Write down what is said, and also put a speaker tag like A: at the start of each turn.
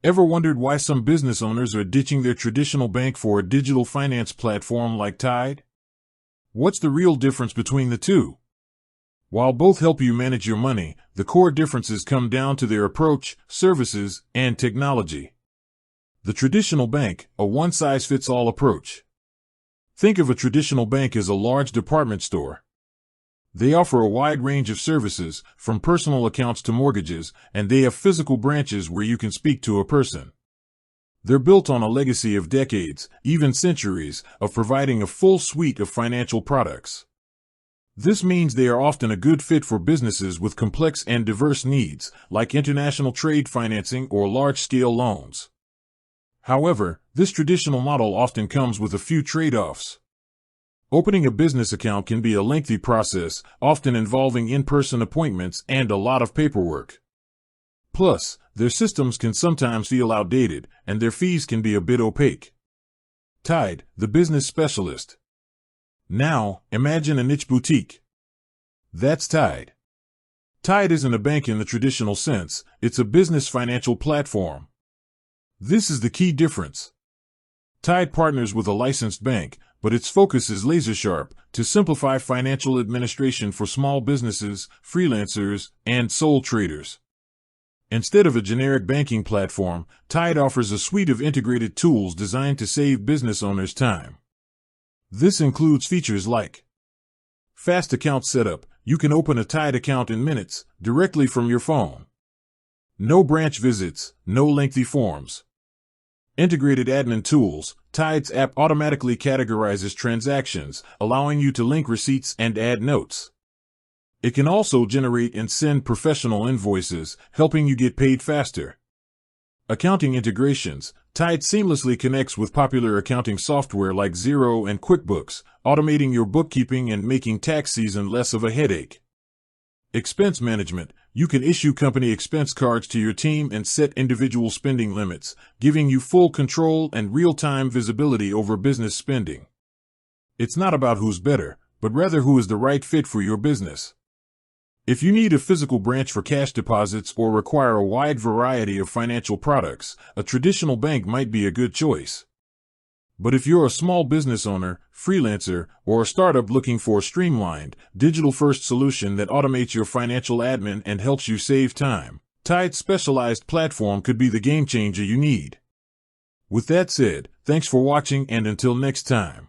A: Ever wondered why some business owners are ditching their traditional bank for a digital finance platform like Tide? What's the real difference between the two? While both help you manage your money, the core differences come down to their approach, services, and technology. The traditional bank, a one-size-fits-all approach. Think of a traditional bank as a large department store. They offer a wide range of services, from personal accounts to mortgages, and they have physical branches where you can speak to a person. They're built on a legacy of decades, even centuries, of providing a full suite of financial products. This means they are often a good fit for businesses with complex and diverse needs, like international trade financing or large-scale loans. However, this traditional model often comes with a few trade-offs. Opening a business account can be a lengthy process, often involving in-person appointments and a lot of paperwork. Plus, their systems can sometimes feel outdated, and their fees can be a bit opaque. Tide, the business specialist. Now, imagine a niche boutique. That's Tide. Tide isn't a bank in the traditional sense, it's a business financial platform. This is the key difference. Tide partners with a licensed bank, but its focus is laser-sharp to simplify financial administration for small businesses, freelancers, and sole traders. Instead of a generic banking platform, Tide offers a suite of integrated tools designed to save business owners time. This includes features like fast account setup. You can open a Tide account in minutes, directly from your phone. No branch visits, no lengthy forms. Integrated admin tools. Tide's app automatically categorizes transactions, allowing you to link receipts and add notes. It can also generate and send professional invoices, helping you get paid faster. Accounting integrations. Tide seamlessly connects with popular accounting software like Xero and QuickBooks, automating your bookkeeping and making tax season less of a headache. Expense management. You can issue company expense cards to your team and set individual spending limits, giving you full control and real-time visibility over business spending. It's not about who's better, but rather who is the right fit for your business. If you need a physical branch for cash deposits or require a wide variety of financial products, a traditional bank might be a good choice. But if you're a small business owner, freelancer, or a startup looking for a streamlined, digital-first solution that automates your financial admin and helps you save time, Tide's specialized platform could be the game changer you need. With that said, thanks for watching, and until next time.